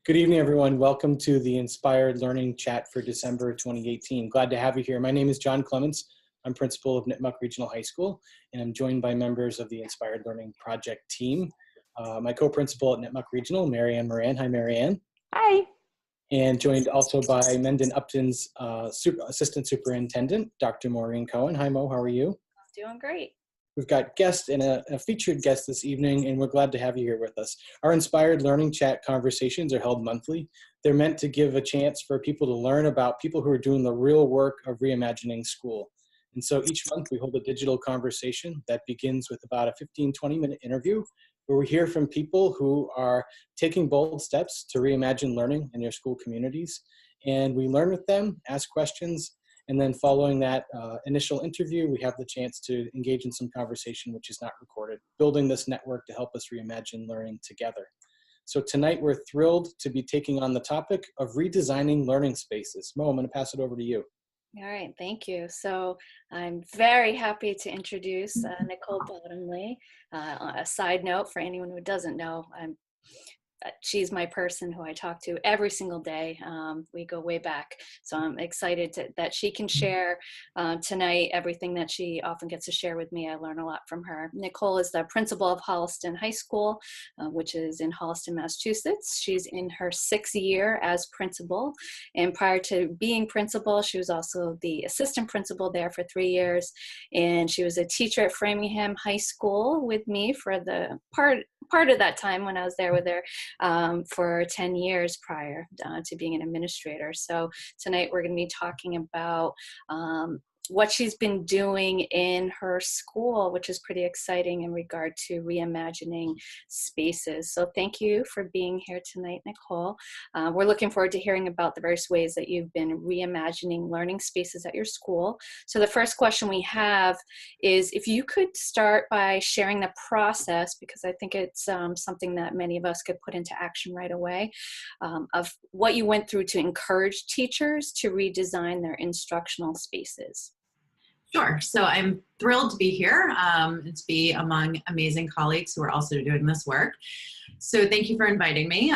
Good evening, everyone. Welcome to the Inspired Learning Chat for December 2018. Glad to have you here. My name is John Clements. I'm principal of Nipmuc Regional High School, and I'm joined by members of the Inspired Learning Project team. My co-principal at Nipmuc Regional, Marianne Moran. Hi, Marianne. Hi. And joined also by Mendon Upton's Assistant Superintendent, Dr. Maureen Cohen. Hi, Mo. How are you? Doing great. We've got guests and a featured guest this evening, and we're glad to have you here with us. Our Inspired Learning Chat conversations are held monthly. They're meant to give a chance for people to learn about people who are doing the real work of reimagining school. And so each month we hold a digital conversation that begins with about a 15-20-minute interview where we hear from people who are taking bold steps to reimagine learning in their school communities. And we learn with them, ask questions, and then following that initial interview, we have the chance to engage in some conversation which is not recorded, building this network to help us reimagine learning together. So tonight we're thrilled to be taking on the topic of redesigning learning spaces. Mo, I'm going to pass it over to you. All right, thank you. So I'm very happy to introduce Nicole Bottomley. A side note for anyone who doesn't know, she's my person who I talk to every single day. We go way back. So I'm excited that she can share tonight everything that she often gets to share with me. I learn a lot from her. Nicole is the principal of Holliston High School, which is in Holliston, Massachusetts. She's in her 6th year as principal. And prior to being principal, she was also the assistant principal there for 3 years. And she was a teacher at Framingham High School with me for the part of that time when I was there with her. For 10 years prior to being an administrator. So tonight we're going to be talking about what she's been doing in her school, which is pretty exciting in regard to reimagining spaces. So thank you for being here tonight, Nicole. We're looking forward to hearing about the various ways that you've been reimagining learning spaces at your school. So the first question we have is if you could start by sharing the process, because I think it's something that many of us could put into action right away, of what you went through to encourage teachers to redesign their instructional spaces. Sure. So I'm thrilled to be here and to be among amazing colleagues who are also doing this work. So thank you for inviting me.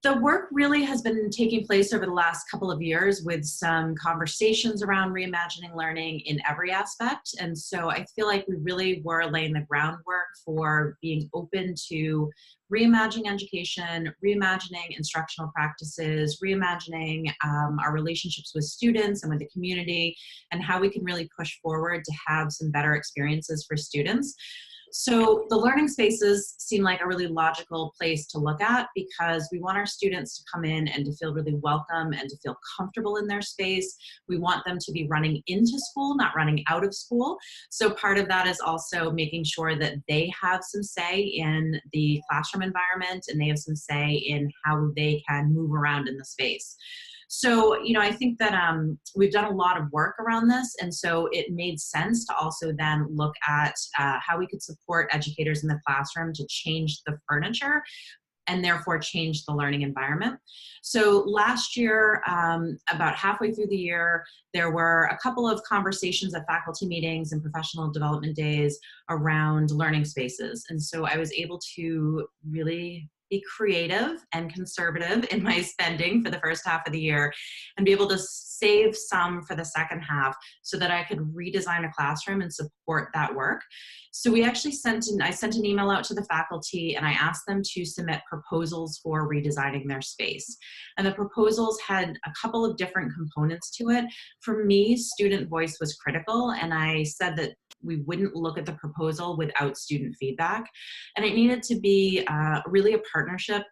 The work really has been taking place over the last couple of years with some conversations around reimagining learning in every aspect. And so I feel like we really were laying the groundwork for being open to reimagining education, reimagining instructional practices, reimagining our relationships with students and with the community, and how we can really push forward to have some better experiences for students. So the learning spaces seem like a really logical place to look at because we want our students to come in and to feel really welcome and to feel comfortable in their space. We want them to be running into school, not running out of school. So part of that is also making sure that they have some say in the classroom environment and they have some say in how they can move around in the space. So, I think that we've done a lot of work around this, and so it made sense to also then look at how we could support educators in the classroom to change the furniture and therefore change the learning environment. So last year, about halfway through the year, there were a couple of conversations at faculty meetings and professional development days around learning spaces. And so I was able to really be creative and conservative in my spending for the first half of the year and be able to save some for the second half so that I could redesign a classroom and support that work. So I sent an email out to the faculty and I asked them to submit proposals for redesigning their space. And the proposals had a couple of different components to it. For me, student voice was critical, and I said that we wouldn't look at the proposal without student feedback. And it needed to be really a partnership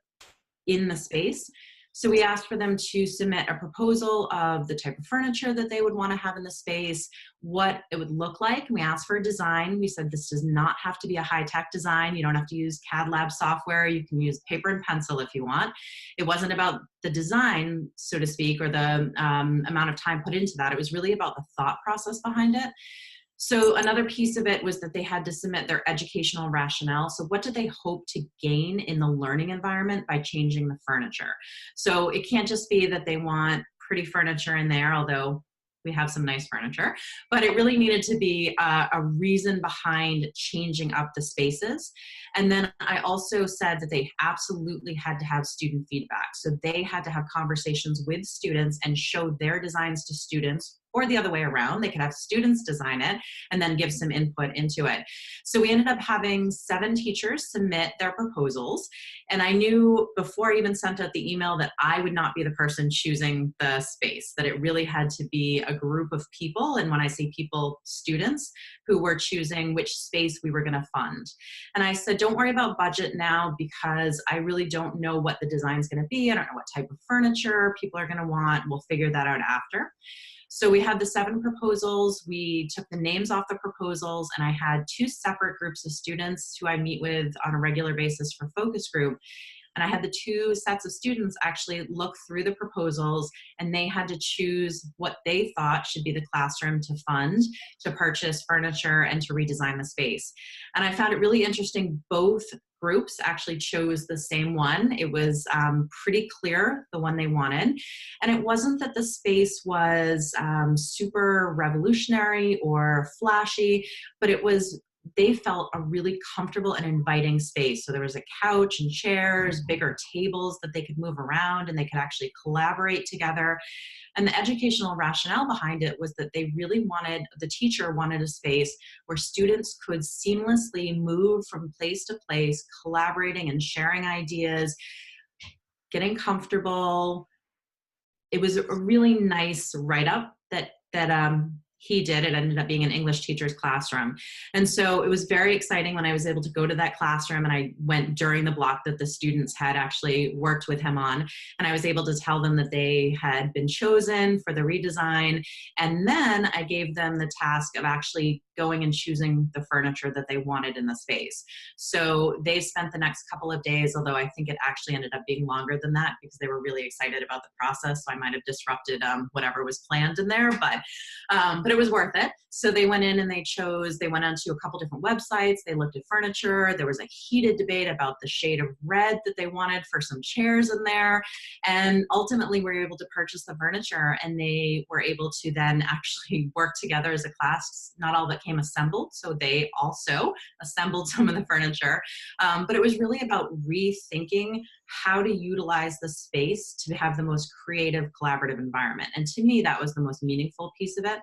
in the space. So we asked for them to submit a proposal of the type of furniture that they would want to have in the space, what it would look like. We asked for a design. We said this does not have to be a high-tech design. You don't have to use CAD lab software. You can use paper and pencil if you want. It wasn't about the design, so to speak, or the amount of time put into that. It was really about the thought process behind it. So another piece of it was that they had to submit their educational rationale. So what do they hope to gain in the learning environment by changing the furniture? So it can't just be that they want pretty furniture in there, although we have some nice furniture, but it really needed to be a reason behind changing up the spaces. And then I also said that they absolutely had to have student feedback. So they had to have conversations with students and show their designs to students, or the other way around. They could have students design it and then give some input into it. So we ended up having 7 teachers submit their proposals. And I knew before I even sent out the email that I would not be the person choosing the space, that it really had to be a group of people. And when I say people, students who were choosing which space we were going to fund. And I said, don't worry about budget now, because I really don't know what the design is going to be. I don't know what type of furniture people are going to want. We'll figure that out after. So we had the 7 proposals. We took the names off the proposals, and I had 2 separate groups of students who I meet with on a regular basis for focus group. And I had the 2 sets of students actually look through the proposals, and they had to choose what they thought should be the classroom to fund, to purchase furniture, and to redesign the space. And I found it really interesting. Both groups actually chose the same one. It was pretty clear the one they wanted. And it wasn't that the space was super revolutionary or flashy, but it was, they felt a really comfortable and inviting space. So there was a couch and chairs, bigger tables that they could move around, and they could actually collaborate together. And the educational rationale behind it was that they really wanted, the teacher wanted a space where students could seamlessly move from place to place, collaborating and sharing ideas, getting comfortable. It was a really nice write-up that he did. It ended up being an English teacher's classroom. And so it was very exciting when I was able to go to that classroom, and I went during the block that the students had actually worked with him on. And I was able to tell them that they had been chosen for the redesign. And then I gave them the task of actually going and choosing the furniture that they wanted in the space. So they spent the next couple of days, although I think it actually ended up being longer than that because they were really excited about the process. So I might have disrupted whatever was planned in there, but it was worth it. So they went in and they went onto a couple different websites. They looked at furniture. There was a heated debate about the shade of red that they wanted for some chairs in there. And ultimately we were able to purchase the furniture, and they were able to then actually work together as a class. Not all that came assembled, so they also assembled some of the furniture. But it was really about rethinking how to utilize the space to have the most creative, collaborative environment. And to me, that was the most meaningful piece of it.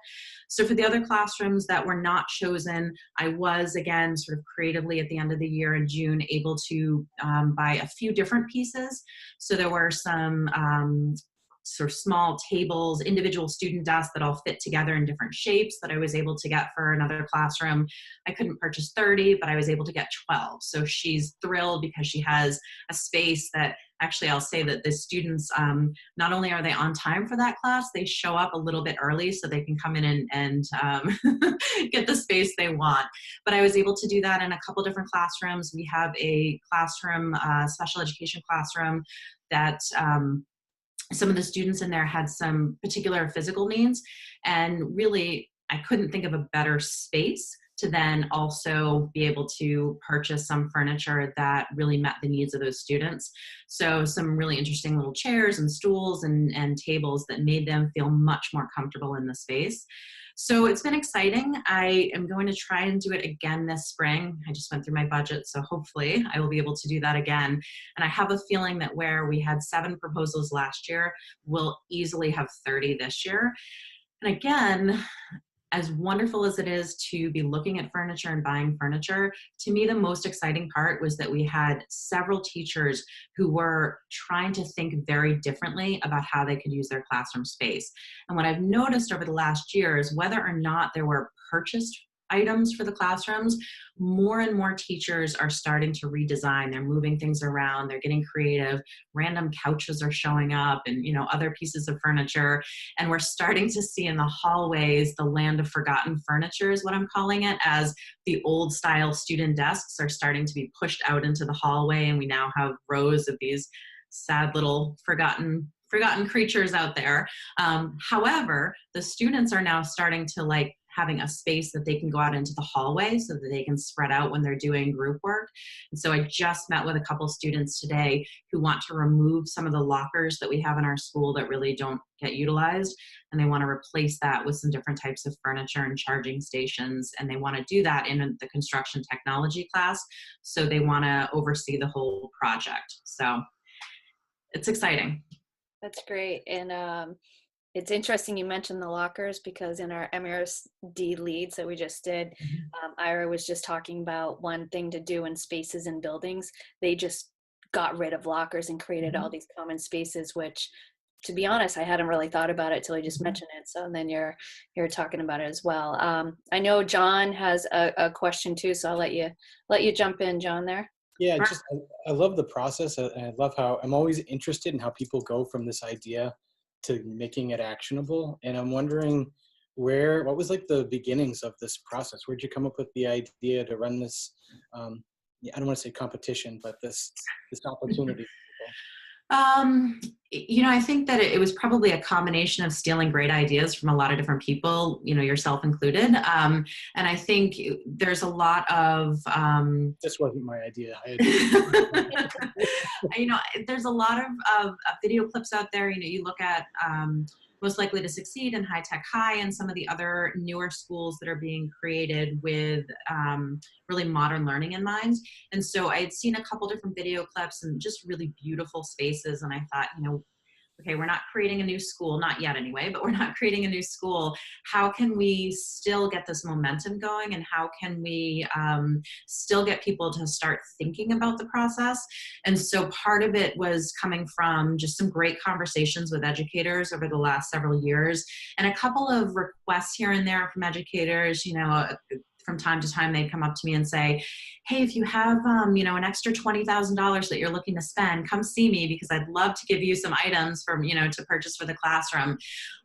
So for the other classrooms that were not chosen, I was, again, sort of creatively at the end of the year in June, able to buy a few different pieces. So there were some sort of small tables, individual student desks that all fit together in different shapes that I was able to get for another classroom. I couldn't purchase 30, but I was able to get 12. So she's thrilled because she has a space that actually, I'll say that the students, not only are they on time for that class, they show up a little bit early so they can come in and get the space they want. But I was able to do that in a couple different classrooms. We have a classroom, special education classroom that some of the students in there had some particular physical needs, and really I couldn't think of a better space to then also be able to purchase some furniture that really met the needs of those students. So some really interesting little chairs and stools and tables that made them feel much more comfortable in the space. So it's been exciting. I am going to try and do it again this spring. I just went through my budget, so hopefully I will be able to do that again. And I have a feeling that where we had 7 proposals last year, we'll easily have 30 this year. And again, as wonderful as it is to be looking at furniture and buying furniture, to me the most exciting part was that we had several teachers who were trying to think very differently about how they could use their classroom space. And what I've noticed over the last year is whether or not there were purchased items for the classrooms, more and more teachers are starting to redesign. They're moving things around, they're getting creative, random couches are showing up and other pieces of furniture. And we're starting to see in the hallways the land of forgotten furniture is what I'm calling it, as the old style student desks are starting to be pushed out into the hallway, and we now have rows of these sad little forgotten creatures out there. However, the students are now starting to having a space that they can go out into the hallway so that they can spread out when they're doing group work. And so I just met with a couple students today who want to remove some of the lockers that we have in our school that really don't get utilized. And they want to replace that with some different types of furniture and charging stations. And they want to do that in the construction technology class. So they want to oversee the whole project. So it's exciting. That's great. And it's interesting you mentioned the lockers, because in our MRSD leads that we just did, Ira was just talking about one thing to do in spaces and buildings. They just got rid of lockers and created all these common spaces, which, to be honest, I hadn't really thought about it till you just mentioned it. So then you're talking about it as well. I know John has a question too, so I'll let you jump in, John, there. Yeah, I love the process, and I love how I'm always interested in how people go from this idea to making it actionable. And I'm wondering what was like the beginnings of this process? Where'd you come up with the idea to run this, I don't want to say competition, but this opportunity? I think that it was probably a combination of stealing great ideas from a lot of different people, yourself included. And I think there's a lot of... This wasn't my idea. There's a lot of video clips out there. You look at Most Likely to Succeed and High Tech High and some of the other newer schools that are being created with really modern learning in mind. And so I had seen a couple different video clips and just really beautiful spaces. And I thought, okay, we're not creating a new school, not yet anyway, but we're not creating a new school. How can we still get this momentum going, and how can we still get people to start thinking about the process? And so part of it was coming from just some great conversations with educators over the last several years, and a couple of requests here and there from educators. From time to time, they'd come up to me and say, hey, if you have, an extra $20,000 that you're looking to spend, come see me, because I'd love to give you some items to purchase for the classroom.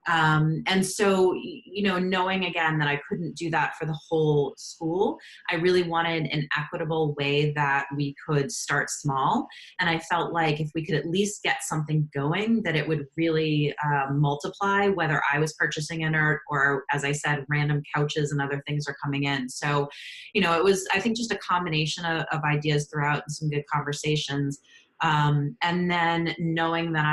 And so, knowing again that I couldn't do that for the whole school, I really wanted an equitable way that we could start small. And I felt like if we could at least get something going, that it would really multiply, whether I was purchasing it or, as I said, random couches and other things are coming in. So, it was, I think, just a combination of ideas throughout and some good conversations. And then knowing that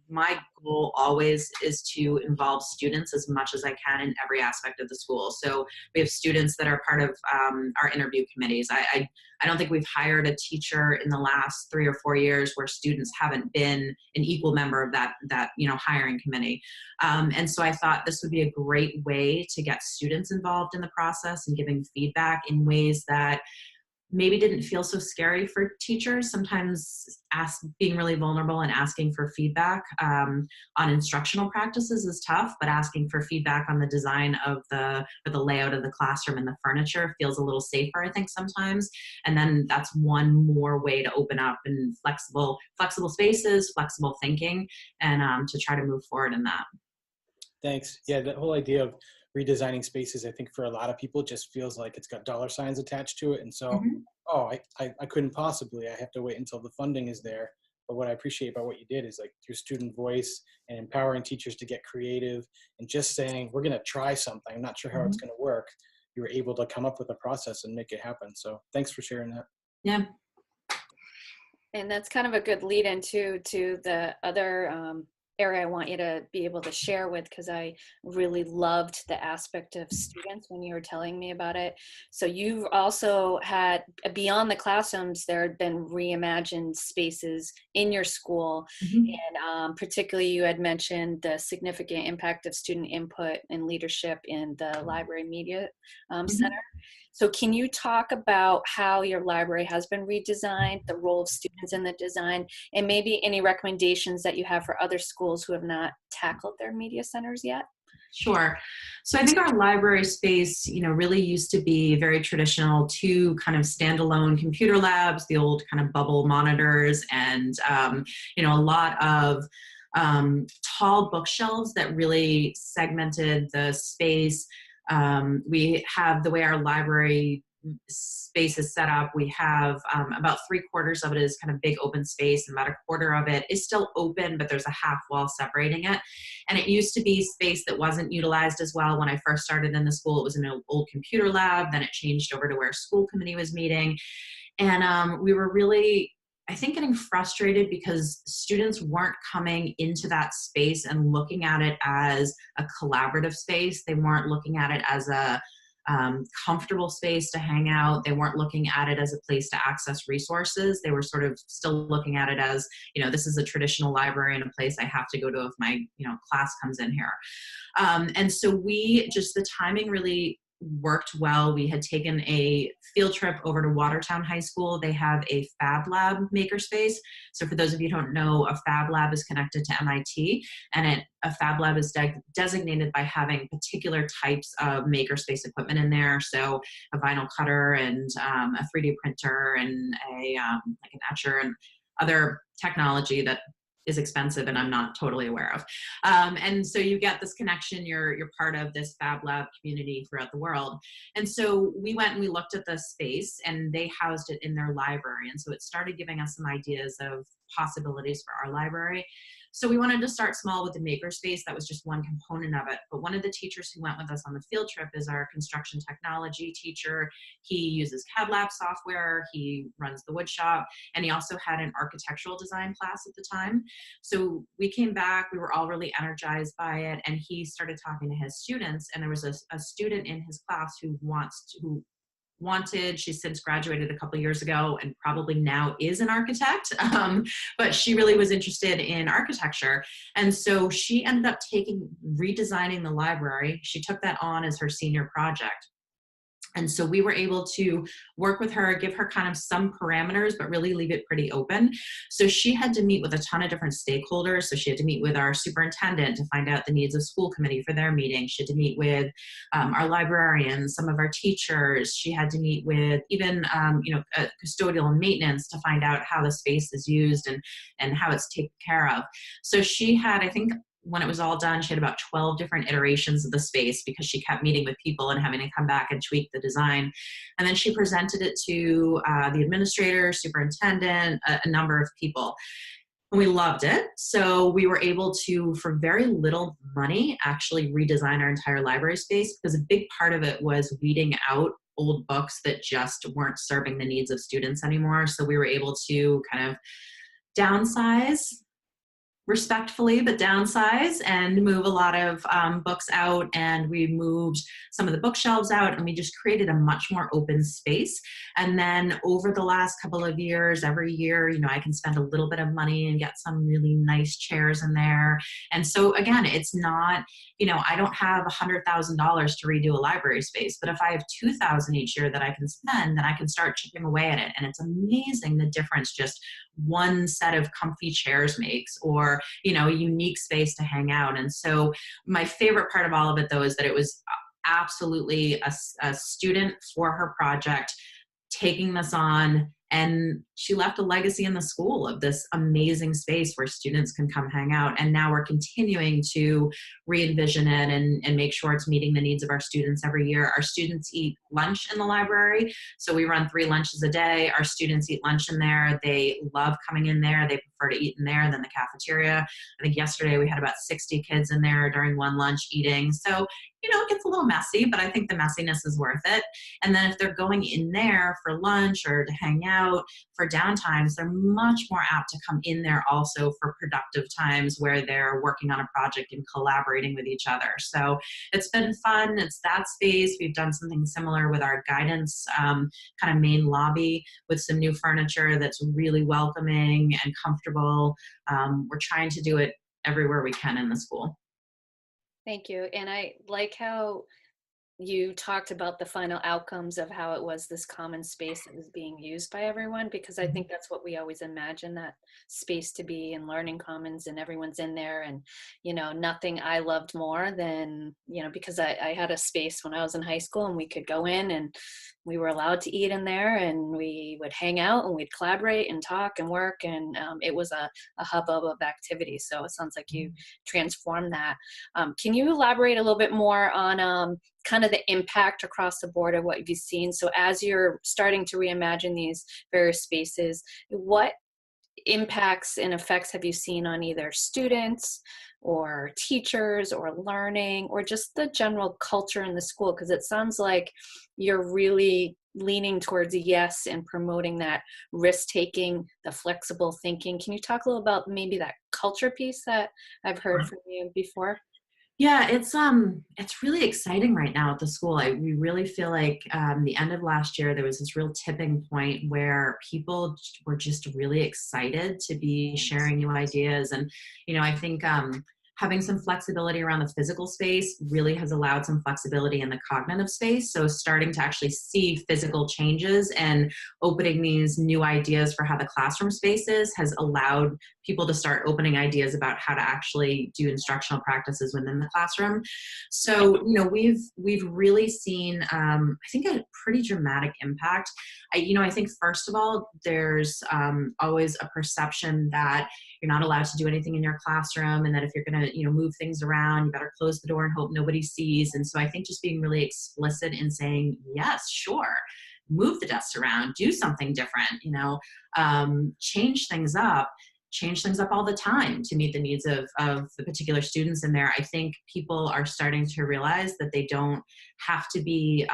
my goal always is to involve students as much as I can in every aspect of the school. So we have students that are part of our interview committees. I don't think we've hired a teacher in the last 3 or 4 years where students haven't been an equal member of that hiring committee. And so I thought this would be a great way to get students involved in the process and giving feedback in ways that maybe didn't feel so scary for teachers. Sometimes being really vulnerable and asking for feedback on instructional practices is tough, but asking for feedback on the design of the layout of the classroom and the furniture feels a little safer, I think, sometimes. And then that's one more way to open up in flexible spaces, flexible thinking, and to try to move forward in that. Thanks. Yeah, the whole idea of redesigning spaces, I think for a lot of people, just feels like it's got dollar signs attached to it. And so, I couldn't possibly, I have to wait until the funding is there. But what I appreciate about what you did is, like, through student voice and empowering teachers to get creative and just saying, we're going to try something. I'm not sure how it's going to work. You were able to come up with a process and make it happen. So thanks for sharing that. Yeah. And that's kind of a good lead into the other area I want you to be able to share with, because I really loved the aspect of students when you were telling me about it. So you've also had, beyond the classrooms, there had been reimagined spaces in your school. And particularly you had mentioned the significant impact of student input and leadership in the library media center. So can you talk about how your library has been redesigned, the role of students in the design, and maybe any recommendations that you have for other schools who have not tackled their media centers yet? Sure. So I think our library space, really used to be very traditional, 2 kind of standalone computer labs, the old kind of bubble monitors, and, a lot of tall bookshelves that really segmented the space. We have the way our library space is set up. We have about 3/4 of it is kind of big open space, and about 1/4 of it is still open, but there's a half wall separating it. And it used to be space that wasn't utilized as well. When I first started in the school, it was an old computer lab. Then it changed over to where school committee was meeting. And we were really, I think, getting frustrated because students weren't coming into that space and looking at it as a collaborative space. They weren't looking at it as a comfortable space to hang out. They weren't looking at it as a place to access resources. They were sort of still looking at it as, this is a traditional library and a place I have to go to if my, class comes in here. And so the timing really worked well. We had taken a field trip over to Watertown High School. They have a Fab Lab makerspace. So for those of you who don't know, a Fab Lab is connected to MIT, and a Fab Lab is designated by having particular types of makerspace equipment in there. So a vinyl cutter and a 3D printer and like an etcher and other technology that is expensive and I'm not totally aware of. And so you get this connection, you're part of this Fab Lab community throughout the world. And so we went and we looked at the space, and they housed it in their library. And so it started giving us some ideas of possibilities for our library. So we wanted to start small with the makerspace. That was just one component of it. But one of the teachers who went with us on the field trip is our construction technology teacher. He uses CAD Lab software. He runs the wood shop. And he also had an architectural design class at the time. So we came back. We were all really energized by it. And he started talking to his students. And there was a student in his class who she's since graduated a couple years ago and probably now is an architect, but she really was interested in architecture. And so she ended up redesigning the library. She took that on as her senior project. And so we were able to work with her, give her kind of some parameters, but really leave it pretty open. So she had to meet with a ton of different stakeholders. So she had to meet with our superintendent to find out the needs of school committee for their meeting. She had to meet with our librarians, some of our teachers. She had to meet with even, custodial and maintenance to find out how the space is used and how it's taken care of. So she had, I think, when it was all done, she had about 12 different iterations of the space because she kept meeting with people and having to come back and tweak the design. And then she presented it to the administrator, superintendent, a number of people. And we loved it. So we were able to, for very little money, actually redesign our entire library space, because a big part of it was weeding out old books that just weren't serving the needs of students anymore. So we were able to kind of downsize, respectfully, but downsize, and move a lot of books out. And we moved some of the bookshelves out, and we just created a much more open space. And then over the last couple of years, every year, I can spend a little bit of money and get some really nice chairs in there. And so again, it's not, I don't have $100,000 to redo a library space, but if I have $2,000 each year that I can spend, then I can start chipping away at it. And it's amazing the difference just one set of comfy chairs makes, or a unique space to hang out. And so my favorite part of all of it, though, is that it was absolutely a student for her project taking this on, and she left a legacy in the school of this amazing space where students can come hang out. And now we're continuing to re-envision it and make sure it's meeting the needs of our students every year. Our students eat lunch in the library. So we run 3 lunches a day. Our students eat lunch in there. They love coming in there. They prefer to eat in there than the cafeteria. I think yesterday we had about 60 kids in there during one lunch eating. So, it gets a little messy, but I think the messiness is worth it. And then if they're going in there for lunch or to hang out for downtimes, they're much more apt to come in there also for productive times where they're working on a project and collaborating with each other. So it's been fun. It's that space. We've done something similar with our guidance kind of main lobby with some new furniture that's really welcoming and comfortable. We're trying to do it everywhere we can in the school. Thank you. And I like how you talked about the final outcomes of how it was this common space that was being used by everyone, because I think that's what we always imagine that space to be, and learning commons, and everyone's in there. And, nothing I loved more than, because I had a space when I was in high school, and we could go in and we were allowed to eat in there, and we would hang out and we'd collaborate and talk and work. And it was a hubbub of activities. So it sounds like you transformed that. Can you elaborate a little bit more on kind of the impact across the board of what you've seen. So as you're starting to reimagine these various spaces, what impacts and effects have you seen on either students or teachers or learning or just the general culture in the school? Because it sounds like you're really leaning towards yes and promoting that risk-taking, the flexible thinking. Can you talk a little about maybe that culture piece that I've heard from you before? Yeah, it's really exciting right now at the school. We really feel like the end of last year, there was this real tipping point where people were just really excited to be sharing new ideas. And, I think having some flexibility around the physical space really has allowed some flexibility in the cognitive space. So starting to actually see physical changes and opening these new ideas for how the classroom space is has allowed people to start opening ideas about how to actually do instructional practices within the classroom. So, we've really seen, I think, a pretty dramatic impact. I think, first of all, there's always a perception that you're not allowed to do anything in your classroom, and that if you're going to, move things around, you better close the door and hope nobody sees. And so I think just being really explicit in saying, yes, sure, move the desks around, do something different, change things up all the time to meet the needs of the particular students in there. I think people are starting to realize that they don't have to be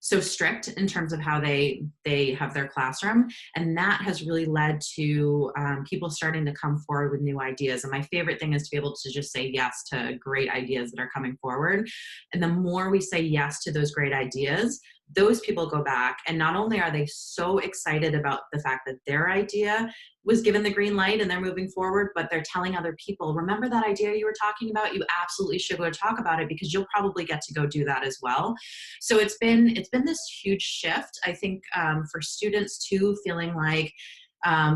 so strict in terms of how they have their classroom. And that has really led to people starting to come forward with new ideas. And my favorite thing is to be able to just say yes to great ideas that are coming forward. And the more we say yes to those great ideas, those people go back, and not only are they so excited about the fact that their idea was given the green light and they're moving forward, but they're telling other people, remember that idea you were talking about? You absolutely should go talk about it, because you'll probably get to go do that as well. So it's been this huge shift, I think, for students too, feeling like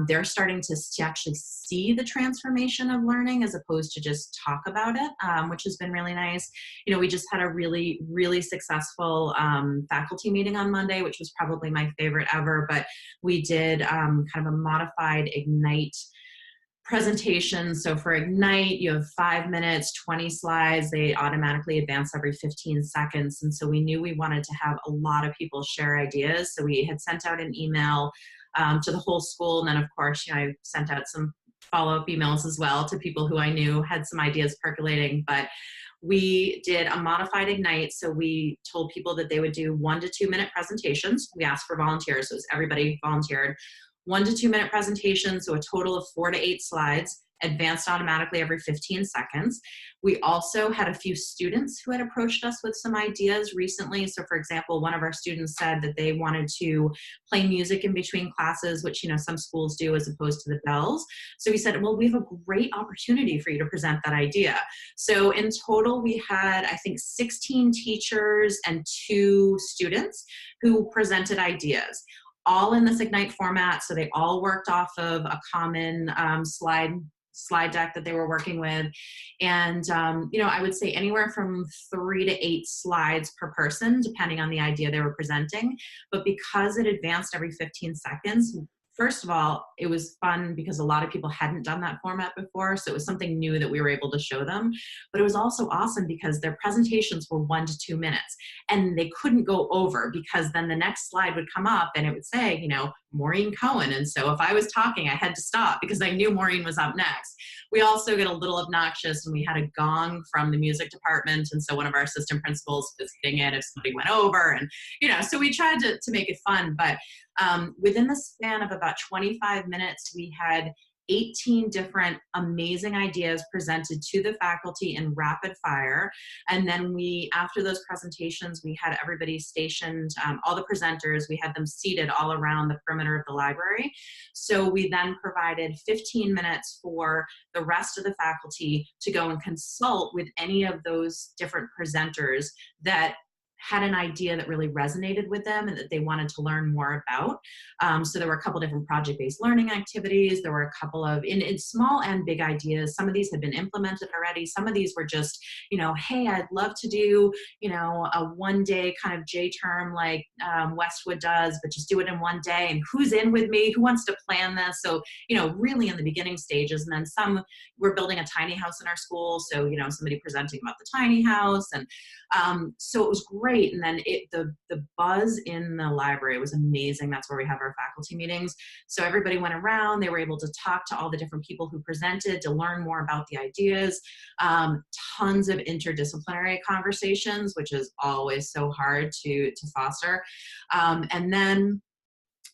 they're starting to actually see the transformation of learning as opposed to just talk about it, which has been really nice. We just had a really, really successful faculty meeting on Monday, which was probably my favorite ever. But we did kind of a modified Ignite presentation. So for Ignite, you have 5 minutes, 20 slides. They automatically advance every 15 seconds. And so we knew we wanted to have a lot of people share ideas. So we had sent out an email to the whole school. And then, of course, I sent out some follow-up emails as well to people who I knew had some ideas percolating. But we did a modified Ignite. So we told people that they would do 1 to 2 minute presentations. We asked for volunteers, so it was everybody volunteered. 1 to 2 minute presentations, so a total of 4 to 8 slides, advanced automatically every 15 seconds. We also had a few students who had approached us with some ideas recently. So for example, one of our students said that they wanted to play music in between classes, which, some schools do as opposed to the bells. So we said, well, we have a great opportunity for you to present that idea. So in total, we had, I think, 16 teachers and 2 students who presented ideas, all in this Ignite format. So they all worked off of a common slide deck that they were working with. And, I would say anywhere from 3 to 8 slides per person, depending on the idea they were presenting. But because it advanced every 15 seconds, first of all, it was fun because a lot of people hadn't done that format before. So it was something new that we were able to show them. But it was also awesome because their presentations were 1 to 2 minutes and they couldn't go over, because then the next slide would come up and it would say, Maureen Cohen. And so if I was talking, I had to stop because I knew Maureen was up next. We also get a little obnoxious and we had a gong from the music department. And so one of our assistant principals was hitting it if somebody went over. And, so we tried to make it fun. But within the span of about 25 minutes, we had 18 different amazing ideas presented to the faculty in rapid fire. And then after those presentations, we had everybody stationed, all the presenters, we had them seated all around the perimeter of the library. So we then provided 15 minutes for the rest of the faculty to go and consult with any of those different presenters that had an idea that really resonated with them and that they wanted to learn more about. So there were a couple different project-based learning activities. There were a couple of in small and big ideas. Some of these had been implemented already. Some of these were just, hey, I'd love to do, a one-day kind of J-term like Westwood does, but just do it in one day. And who's in with me? Who wants to plan this? So, really in the beginning stages. And then some, we're building a tiny house in our school. So, somebody presenting about the tiny house. And so it was great. And then the buzz in the library was amazing. That's where we have our faculty meetings. So everybody went around, they were able to talk to all the different people who presented to learn more about the ideas. Tons of interdisciplinary conversations, which is always so hard to foster. And then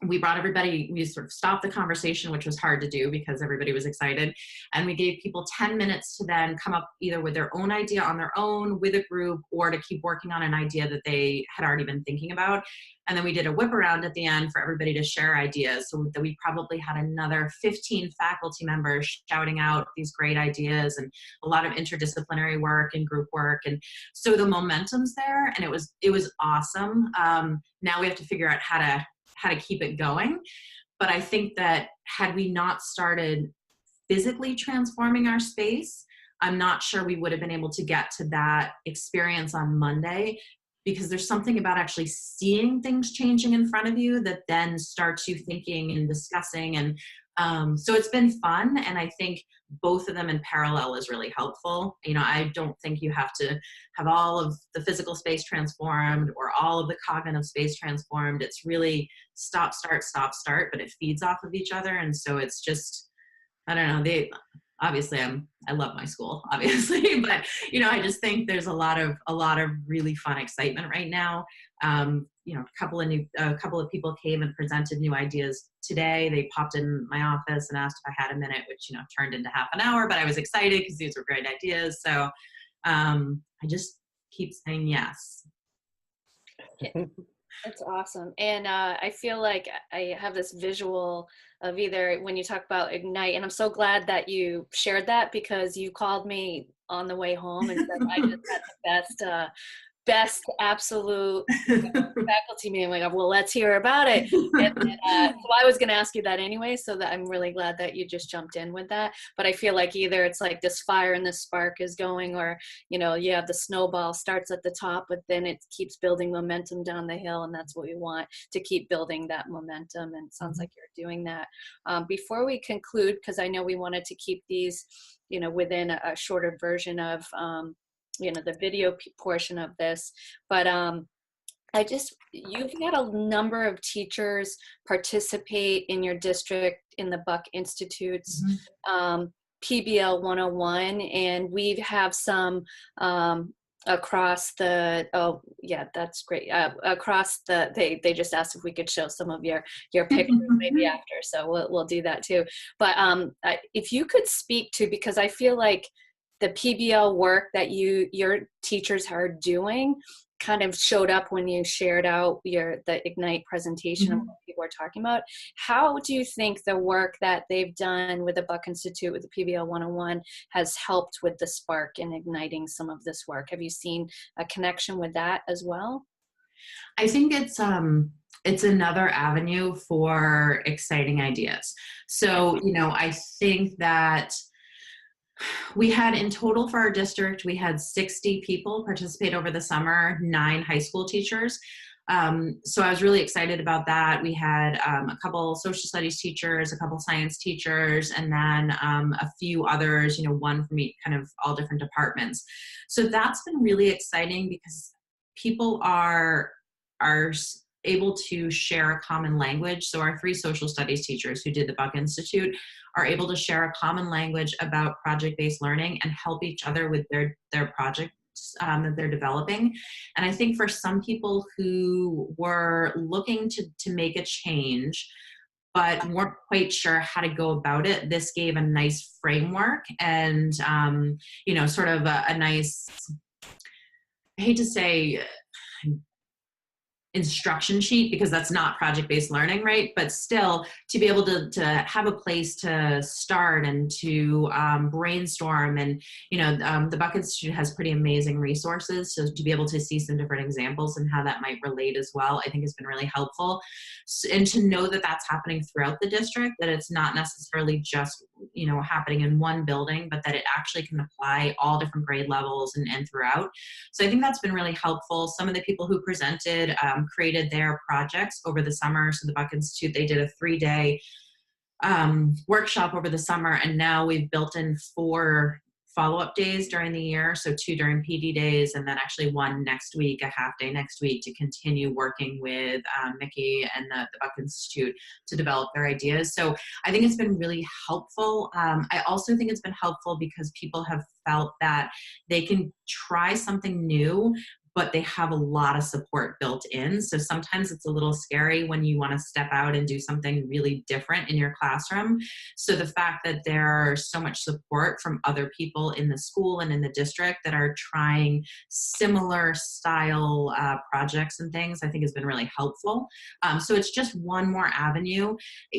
we brought everybody, we sort of stopped the conversation, which was hard to do because everybody was excited. And we gave people 10 minutes to then come up either with their own idea on their own, with a group, or to keep working on an idea that they had already been thinking about. And then we did a whip around at the end for everybody to share ideas. So that we probably had another 15 faculty members shouting out these great ideas, and a lot of interdisciplinary work and group work. And so the momentum's there, and it was awesome. Now we have to figure out how to keep it going. But I think that had we not started physically transforming our space, I'm not sure we would have been able to get to that experience on Monday, because there's something about actually seeing things changing in front of you that then starts you thinking and discussing. And so it's been fun. And I think both of them in parallel is really helpful. I don't think you have to have all of the physical space transformed or all of the cognitive space transformed. It's really stop, start, but it feeds off of each other. And so it's just, I don't know, obviously I love my school, obviously, but I just think there's a lot of really fun excitement right now. A couple of people came and presented new ideas today. They popped in my office and asked if I had a minute, which turned into half an hour, but I was excited because these were great ideas. So I just keep saying yes. That's awesome. And I feel like I have this visual of either when you talk about Ignite, and I'm so glad that you shared that, because you called me on the way home and said I just had the best absolute faculty meeting. Like, well, let's hear about it. And so I was going to ask you that anyway, so that I'm really glad that you just jumped in with that. But I feel like either it's like this fire and this spark is going, or, you have the snowball starts at the top, but then it keeps building momentum down the hill. And that's what we want, to keep building that momentum. And it sounds like you're doing that. Before we conclude, because I know we wanted to keep these, within a shorter version of, the video portion of this, but you've had a number of teachers participate in your district in the Buck Institute's PBL 101, and we have some across the, oh yeah, that's great. Across the, they just asked if we could show some of your pictures maybe after, so we'll do that too. But if you could speak to, because I feel like the PBL work that your teachers are doing kind of showed up when you shared out the Ignite presentation of what people are talking about. How do you think the work that they've done with the Buck Institute with the PBL 101 has helped with the spark in igniting some of this work? Have you seen a connection with that as well? I think it's another avenue for exciting ideas. So, I think that we had in total for our district, we had 60 people participate over the summer, 9 high school teachers. So I was really excited about that. We had a couple social studies teachers, a couple science teachers, and then a few others, one from each, kind of all different departments. So that's been really exciting because people are able to share a common language. So our 3 social studies teachers who did the Buck Institute are able to share a common language about project-based learning and help each other with their projects that they're developing. And I think for some people who were looking to make a change, but weren't quite sure how to go about it, this gave a nice framework and, sort of a nice, I hate to say, instruction sheet, because that's not project-based learning, right? But still, to be able to have a place to start and to brainstorm, and the Buck Institute has pretty amazing resources, so to be able to see some different examples and how that might relate as well, I think has been really helpful. And to know that that's happening throughout the district, that it's not necessarily just happening in one building, but that it actually can apply all different grade levels and throughout. So I think that's been really helpful. Some of the people who presented created their projects over the summer. So the Buck Institute, they did a 3-day workshop over the summer, and now we've built in 4 follow-up days during the year, so 2 during PD days, and then actually 1 next week, a half day next week, to continue working with Mickey and the Buck Institute to develop their ideas. So I think it's been really helpful. I also think it's been helpful because people have felt that they can try something new, but they have a lot of support built in. So sometimes it's a little scary when you want to step out and do something really different in your classroom. So the fact that there's so much support from other people in the school and in the district that are trying similar style projects and things, I think has been really helpful. So it's just one more avenue.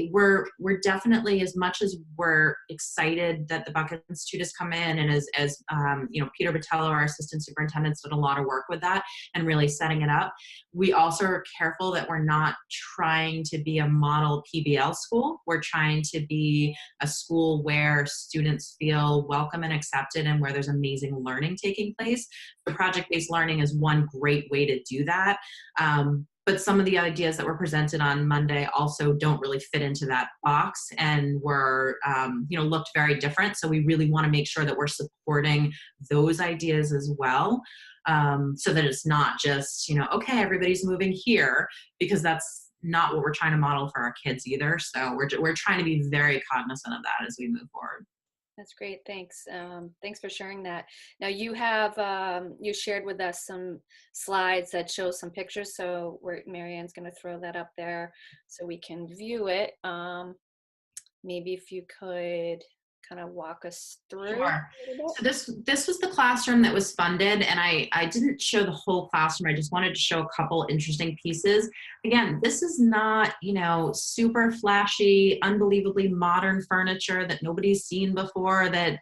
We're definitely, as much as we're excited that the Buck Institute has come in, and as Peter Botello, our assistant superintendent, did a lot of work with that and really setting it up. We also are careful that we're not trying to be a model PBL school. We're trying to be a school where students feel welcome and accepted, and where there's amazing learning taking place. The project-based learning is one great way to do that. But some of the ideas that were presented on Monday also don't really fit into that box, and were, looked very different. So we really want to make sure that we're supporting those ideas as well, so that it's not just, okay, everybody's moving here, because that's not what we're trying to model for our kids either. So we're trying to be very cognizant of that as we move forward. That's great. Thanks. Thanks for sharing that. Now you have, you shared with us some slides that show some pictures. So Marianne's going to throw that up there so we can view it. Maybe if you could kind of walk us through. Sure. So this was the classroom that was funded, and I didn't show the whole classroom. I just wanted to show a couple interesting pieces. Again, this is not, super flashy, unbelievably modern furniture that nobody's seen before, that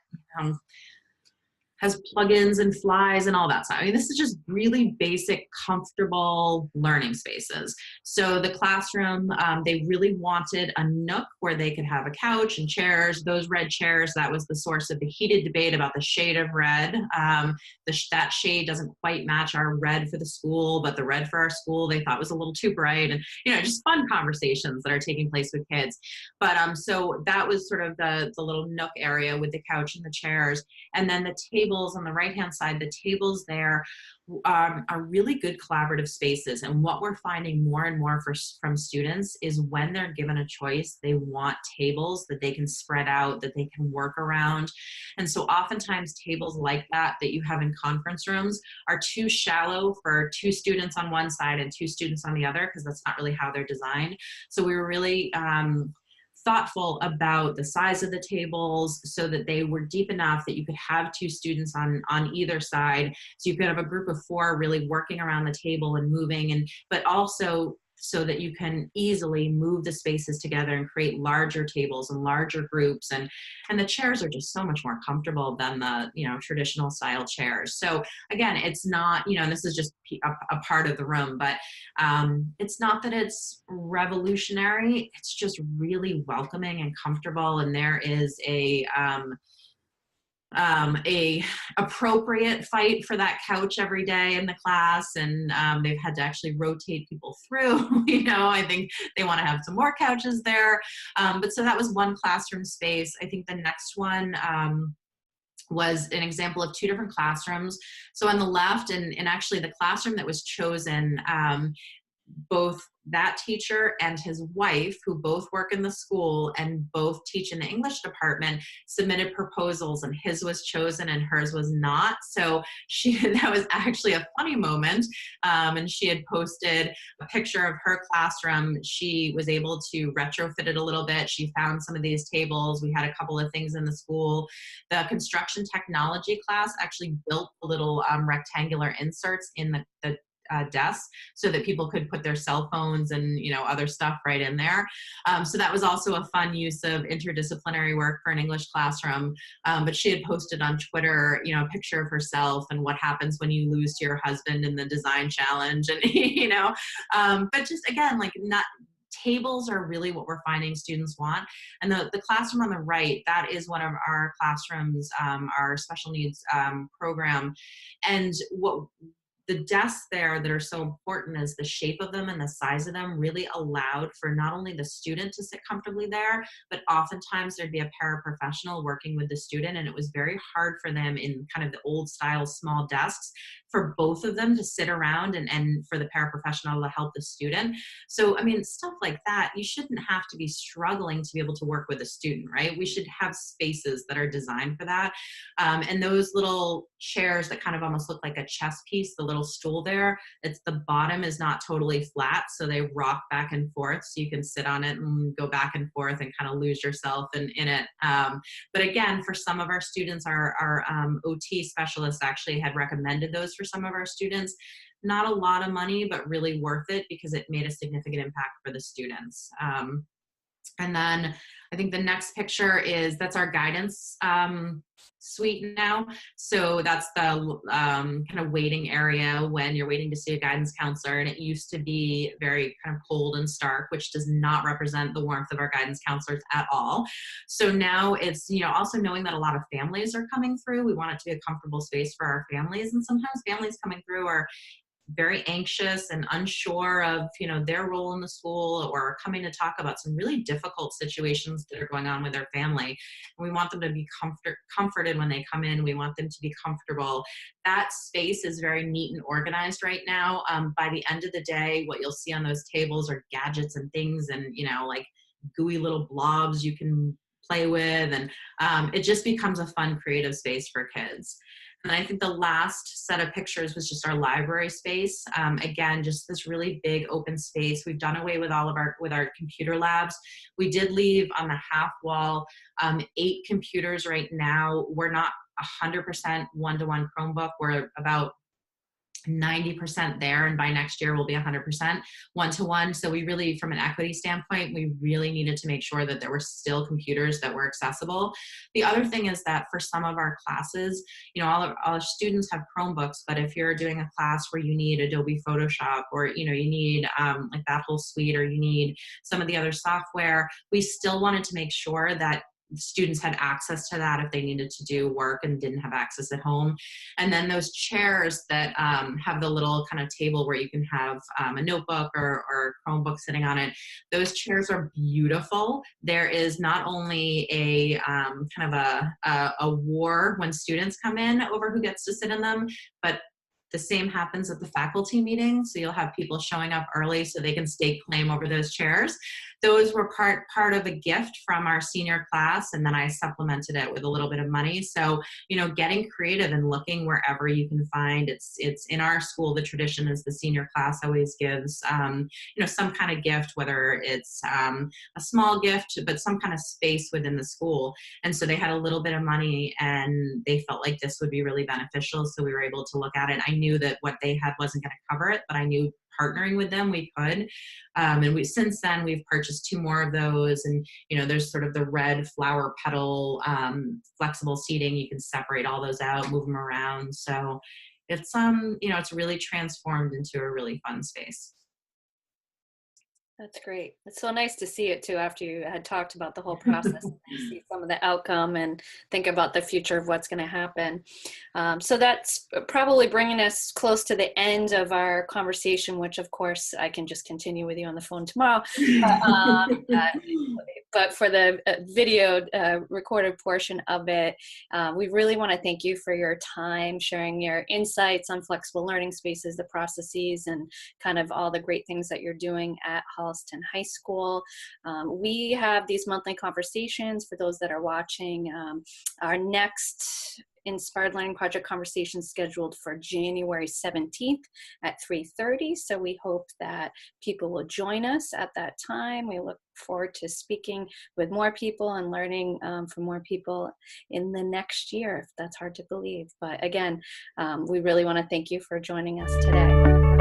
has plugins and flies and all that stuff. I mean, this is just really basic, comfortable learning spaces. So the classroom, they really wanted a nook where they could have a couch and chairs. Those red chairs, that was the source of the heated debate about the shade of red. That shade doesn't quite match our red for the school, but the red for our school they thought was a little too bright, and just fun conversations that are taking place with kids. But so that was sort of the little nook area with the couch and the chairs, and then the tables on the right-hand side. The tables there are really good collaborative spaces. And what we're finding more and more from students is when they're given a choice, they want tables that they can spread out, that they can work around. And so oftentimes tables like that you have in conference rooms are too shallow for 2 students on one side and 2 students on the other, because that's not really how they're designed. So we were really thoughtful about the size of the tables so that they were deep enough that you could have 2 students on either side. So you could have a group of 4 really working around the table and moving, but also so that you can easily move the spaces together and create larger tables and larger groups. And the chairs are just so much more comfortable than the, traditional style chairs. So again, it's not, this is just a part of the room, but it's not that it's revolutionary. It's just really welcoming and comfortable. And there is a appropriate fight for that couch every day in the class, and they've had to actually rotate people through. I think they want to have some more couches there, but so that was one classroom space. I think the next one was an example of 2 different classrooms. So on the left, and actually the classroom that was chosen, both that teacher and his wife, who both work in the school and both teach in the English department, submitted proposals, and his was chosen and hers was not. So that was actually a funny moment. And she had posted a picture of her classroom. She was able to retrofit it a little bit. She found some of these tables. We had a couple of things in the school. The construction technology class actually built little rectangular inserts in the desks so that people could put their cell phones and, other stuff right in there. So that was also a fun use of interdisciplinary work for an English classroom. But she had posted on Twitter, a picture of herself and what happens when you lose to your husband in the design challenge. And, but just again, like not, tables are really what we're finding students want. And the classroom on the right, that is one of our classrooms, our special needs program. And what the desks there that are so important is the shape of them and the size of them really allowed for not only the student to sit comfortably there, but oftentimes there'd be a paraprofessional working with the student. And it was very hard for them in kind of the old style small desks for both of them to sit around and for the paraprofessional to help the student. So, I mean, stuff like that, you shouldn't have to be struggling to be able to work with a student, right? We should have spaces that are designed for that. And those little chairs that kind of almost look like a chess piece, the little stool there, it's the bottom is not totally flat, so they rock back and forth, so you can sit on it and go back and forth and kind of lose yourself in it. But again, for some of our students, our OT specialists actually had recommended those for some of our students. Not a lot of money, but really worth it because it made a significant impact for the students. And then I think the next picture that's our guidance suite now. So that's the kind of waiting area when you're waiting to see a guidance counselor. And it used to be very kind of cold and stark, which does not represent the warmth of our guidance counselors at all. So now it's, also knowing that a lot of families are coming through. We want it to be a comfortable space for our families. And sometimes families coming through are very anxious and unsure of, their role in the school, or coming to talk about some really difficult situations that are going on with their family. And we want them to be comforted when they come in. We want them to be comfortable. That space is very neat and organized right now. By the end of the day, what you'll see on those tables are gadgets and things and, like gooey little blobs you can play with. And it just becomes a fun, creative space for kids. And I think the last set of pictures was just our library space. Again, just this really big open space. We've done away with all of our computer labs. We did leave on the half wall 8 computers right now. We're not 100% one-to-one Chromebook. We're about 90% there, and by next year we'll be 100% one-to-one. So we really, from an equity standpoint, we really needed to make sure that there were still computers that were accessible. The other thing is that for some of our classes, all our students have Chromebooks, but if you're doing a class where you need Adobe Photoshop, or you need like that whole suite, or you need some of the other software, we still wanted to make sure that students had access to that if they needed to do work and didn't have access at home. And then those chairs that have the little kind of table where you can have a notebook or Chromebook sitting on it, those chairs are beautiful. There is not only a kind of a war when students come in over who gets to sit in them, but the same happens at the faculty meeting. So you'll have people showing up early so they can stake claim over those chairs. Those were part of a gift from our senior class, and then I supplemented it with a little bit of money. So, getting creative and looking wherever you can find. It's in our school, the tradition is the senior class always gives, some kind of gift, whether it's a small gift, but some kind of space within the school. And so they had a little bit of money and they felt like this would be really beneficial. So we were able to look at it. I knew that what they had wasn't going to cover it, but I knew partnering with them we could. And since then we've purchased 2 more of those, and there's sort of the red flower petal flexible seating. You can separate all those out, move them around. So it's it's really transformed into a really fun space. That's great. It's so nice to see it too after you had talked about the whole process and see some of the outcome and think about the future of what's going to happen. So that's probably bringing us close to the end of our conversation, which of course I can just continue with you on the phone tomorrow. But for the video recorded portion of it, we really want to thank you for your time, sharing your insights on flexible learning spaces, the processes, and kind of all the great things that you're doing at Holliston High School. We have these monthly conversations for those that are watching. Our next Inspired Learning Project conversation scheduled for January 17th at 3:30. So we hope that people will join us at that time. We look forward to speaking with more people and learning from more people in the next year, if that's hard to believe. But again, we really want to thank you for joining us today.